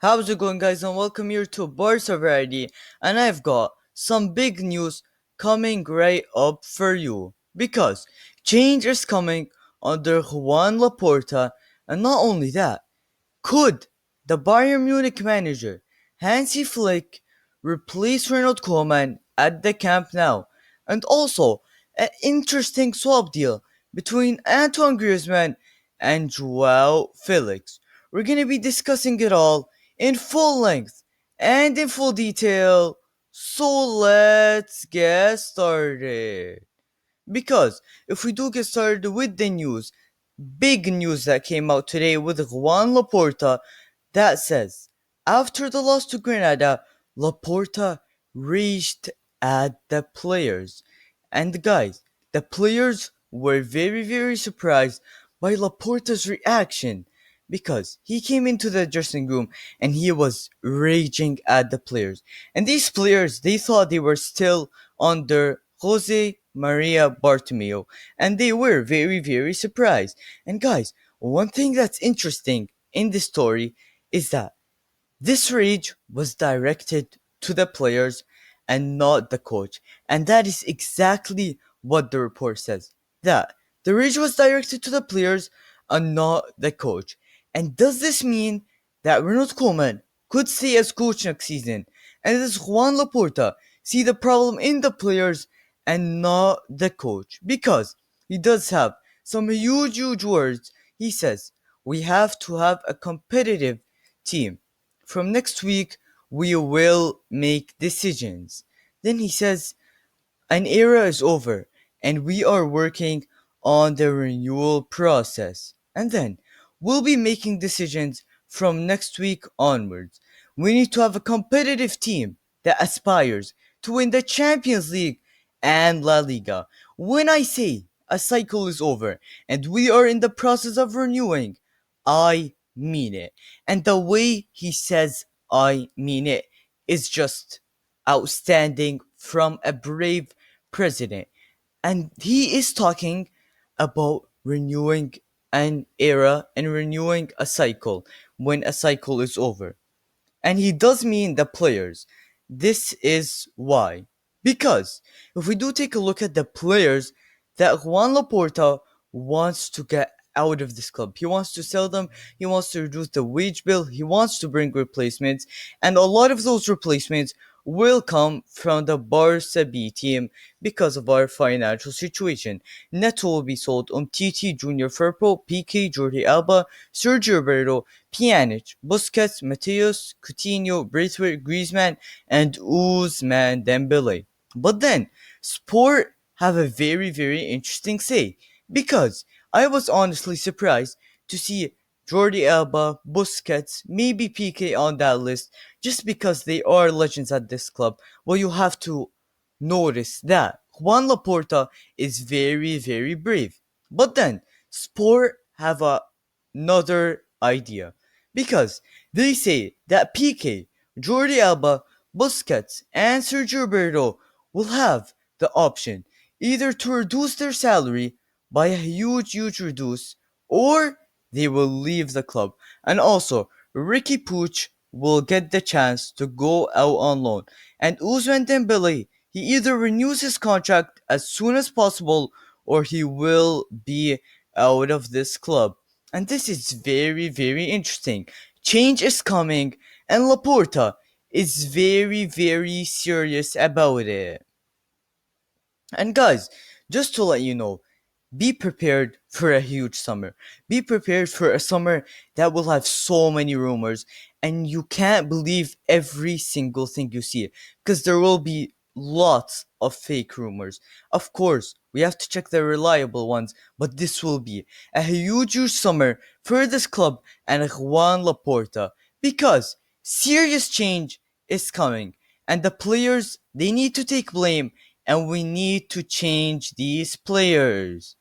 How's it going, guys? And welcome here to Barca Variety. And I've got some big news coming right up for you. Because change is coming under Juan Laporta, and not only that, could the Bayern Munich manager Hansi Flick replace Ronald Koeman at the Camp Nou? And also, an interesting swap deal between Antoine Griezmann and Joao Felix. We're gonna be discussing it all in full length and in full detail. So let's get started. Because if we do get started with the news, big news that came out today with Juan Laporta that says, after the loss to Granada, Laporta raged at the players. And guys, the players were very surprised by Laporta's reaction because he came into the dressing room and he was raging at the players. And these players, they thought they were still under Jose Maria Bartomeu, and they were very surprised. And guys, one thing that's interesting in this story is that this rage was directed to the players and not the coach. And that is exactly what the report says. That the rage was directed to the players and not the coach. And does this mean that Ronald Koeman could stay as coach next season? And does Juan Laporta see the problem in the players and not the coach? Because he does have some huge words. He says, we have to have a competitive team. From next week, we will make decisions. Then he says, an era is over, and we are working on the renewal process. And then, we'll be making decisions from next week onwards. We need to have a competitive team that aspires to win the Champions League and La Liga. When I say a cycle is over and we are in the process of renewing, I mean it. And the way he says I mean it is just outstanding from a brave president. And he is talking about renewing an era and renewing a cycle when a cycle is over. And he does mean the players. This is why. Because if we do take a look at the players that Juan Laporta wants to get out of this club, he wants to sell them, he wants to reduce the wage bill, he wants to bring replacements, and a lot of those replacements will come from the Barca B team because of our financial situation. Neto will be sold, Umtiti, Junior Firpo, PK, Jordi Alba, Sergio Roberto, Pjanic, Busquets, Mateus, Coutinho, Braithwaite, Griezmann, and Ousmane Dembele. But then, Sport have a very interesting say, because I was honestly surprised to see Jordi Alba, Busquets, maybe PK on that list, just because they are legends at this club. Well, you have to notice that Juan Laporta is very brave. But then, Sport have another idea. Because they say that PK, Jordi Alba, Busquets, and Sergio Roberto will have the option either to reduce their salary by a huge reduce, or they will leave the club. And also, Ricky Puig will get the chance to go out on loan. And Ousmane Dembele, he either renews his contract as soon as possible or he will be out of this club. And this is very interesting. Change is coming, and Laporta is very serious about it. And guys, just to let you know, be prepared for a huge summer. Be prepared for a summer that will have so many rumors, and you can't believe every single thing you see, because there will be lots of fake rumors. Of course, we have to check the reliable ones, but this will be a huge summer for this club and Juan Laporta, because serious change is coming, and the players, they need to take blame, and we need to change these players.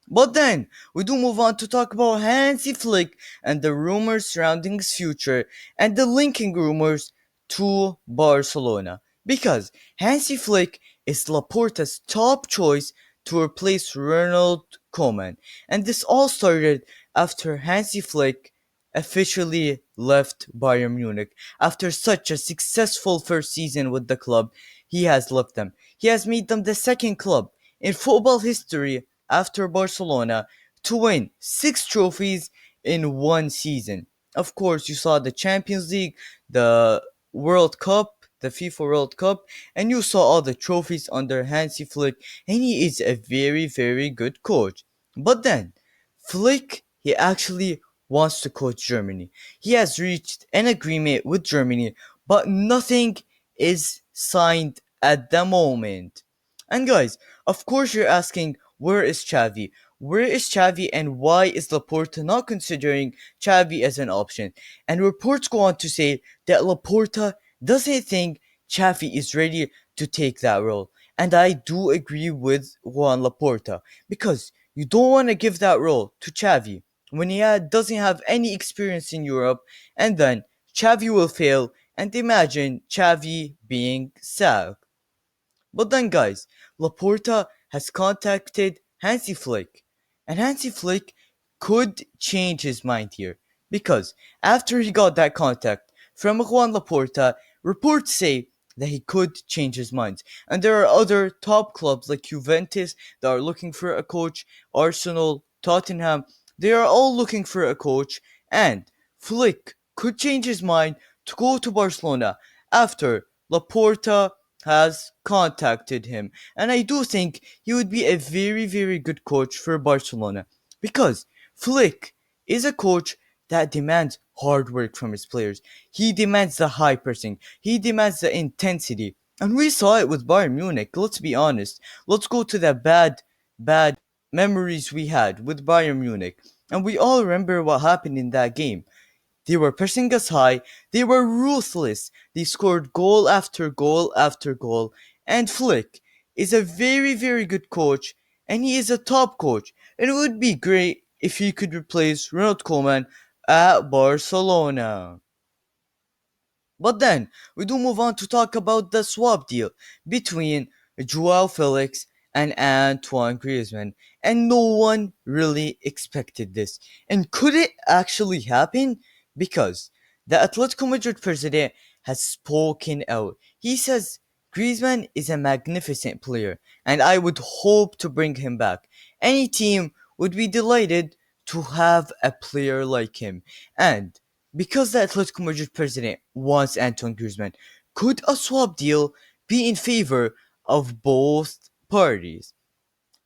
But then, we do move on to talk about Hansi Flick and the rumors surrounding his future and the linking rumors to Barcelona. Because Hansi Flick is Laporta's top choice to replace Ronald Koeman. And this all started after Hansi Flick officially left Bayern Munich. After such a successful first season with the club, he has left them. He has made them the second club in football history after Barcelona to win 6 trophies in one season. Of course, you saw the Champions League, the World Cup, the FIFA World Cup, and you saw all the trophies under Hansi Flick, and he is a very, very good coach. But then, Flick, he actually wants to coach Germany. He has reached an agreement with Germany, but nothing is signed at the moment. And guys, of course you're asking, where is Xavi? Where is Xavi and why is Laporta not considering Xavi as an option? And reports go on to say that Laporta doesn't think Xavi is ready to take that role. And I do agree with Juan Laporta because you don't want to give that role to Xavi when doesn't have any experience in Europe, and then Xavi will fail, and imagine Xavi being sacked. But then, guys, Laporta has contacted Hansi Flick, and Hansi Flick could change his mind here because after he got that contact from Juan Laporta, reports say that he could change his mind. And there are other top clubs like Juventus that are looking for a coach, Arsenal, Tottenham, they are all looking for a coach, and Flick could change his mind to go to Barcelona after Laporta has contacted him. And I do think he would be a very, very good coach for Barcelona because Flick is a coach that demands hard work from his players. He demands the high pressing, he demands the intensity. And we saw it with Bayern Munich, let's be honest. Let's go to the bad memories we had with Bayern Munich. And we all remember what happened in that game. They were pressing us high, they were ruthless, they scored goal after goal after goal, and Flick is a very, very good coach, and he is a top coach, and it would be great if he could replace Ronald Koeman at Barcelona. But then, we do move on to talk about the swap deal between Joao Felix and Antoine Griezmann. And no one really expected this. And could it actually happen? Because the Atletico Madrid president has spoken out. He says Griezmann is a magnificent player, and I would hope to bring him back. Any team would be delighted to have a player like him. And because the Atletico Madrid president wants Antoine Griezmann, could a swap deal be in favor of both parties?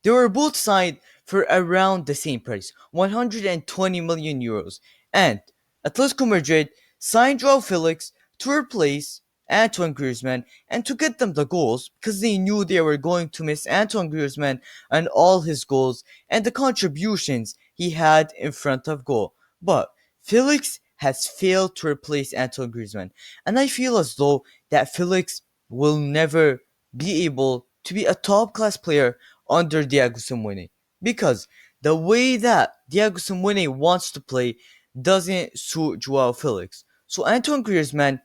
They were both signed for around the same price, 120 million euros, and Atletico Madrid signed Joao Felix to replace Antoine Griezmann and to get them the goals because they knew they were going to miss Antoine Griezmann and all his goals and the contributions he had in front of goal. But Felix has failed to replace Antoine Griezmann, and I feel as though that Felix will never be able to be a top class player under Diego Simeone because the way that Diego Simeone wants to play doesn't suit Joao Felix. So Antoine Griezmann,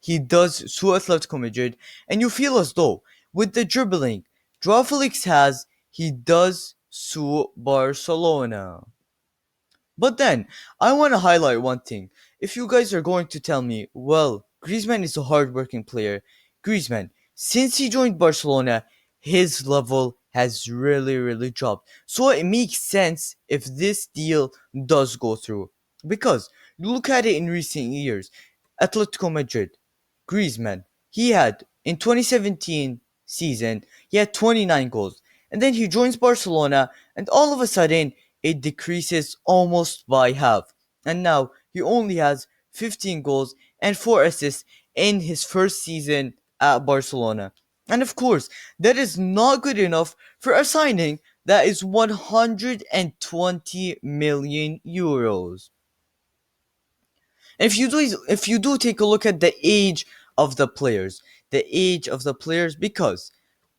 he does suit Atletico Madrid, and you feel as though with the dribbling Joao Felix has, he does suit Barcelona. But then, I want to highlight one thing. If you guys are going to tell me, well, Griezmann is a hardworking player, Griezmann, since he joined Barcelona, his level has really, really dropped. So it makes sense if this deal does go through. Because look at it in recent years. Atletico Madrid, Griezmann, he had in 2017 season, he had 29 goals. And then he joins Barcelona, and all of a sudden, it decreases almost by half. And now he only has 15 goals and 4 assists in his first season at Barcelona. And of course, that is not good enough for a signing that is 120 million euros. If you do take a look at the age of the players, because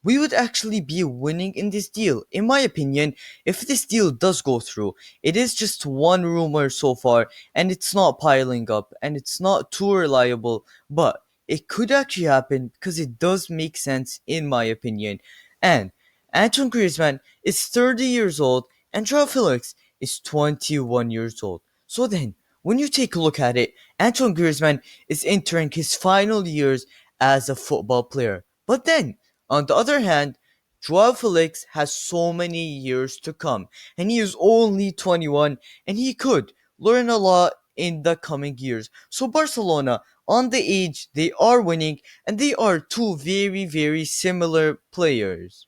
we would actually be winning in this deal. In my opinion, if this deal does go through, it is just one rumor so far, and it's not piling up, and it's not too reliable, but it could actually happen because it does make sense in my opinion. And Antoine Griezmann is 30 years old, and Joao Felix is 21 years old. So then, when you take a look at it, Antoine Griezmann is entering his final years as a football player. But then, on the other hand, Joao Felix has so many years to come, and he is only 21, and he could learn a lot in the coming years. So Barcelona, on the age, they are winning, and they are two very, very similar players.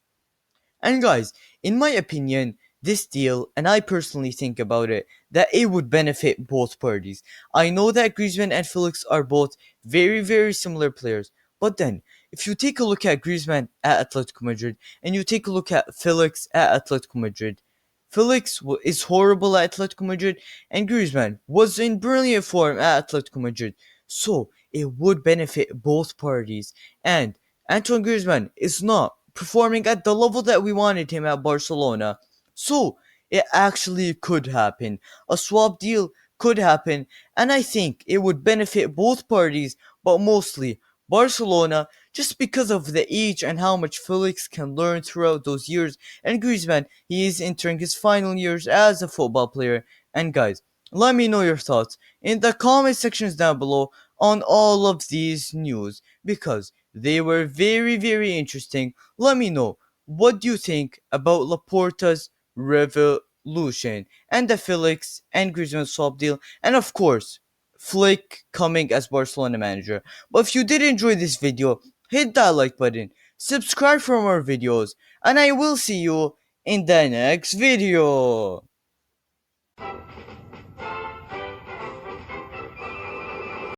And guys, in my opinion, this deal, and I personally think about it, that it would benefit both parties. I know that Griezmann and Felix are both very, very similar players, but then, if you take a look at Griezmann at Atletico Madrid, and you take a look at Felix at Atletico Madrid, Felix is horrible at Atletico Madrid, and Griezmann was in brilliant form at Atletico Madrid. So, it would benefit both parties. And Antoine Griezmann is not performing at the level that we wanted him at Barcelona. So, it actually could happen. A swap deal could happen, and I think it would benefit both parties, but mostly Barcelona, just because of the age and how much Felix can learn throughout those years. And Griezmann, he is entering his final years as a football player. And guys, let me know your thoughts in the comment sections down below on all of these news, because they were very, very interesting. Let me know, what do you think about Laporta's revolution and the Felix and Griezmann swap deal, and of course Flick coming as Barcelona manager. But if you did enjoy this video, hit that like button, subscribe for more videos, and I will see you in the next video.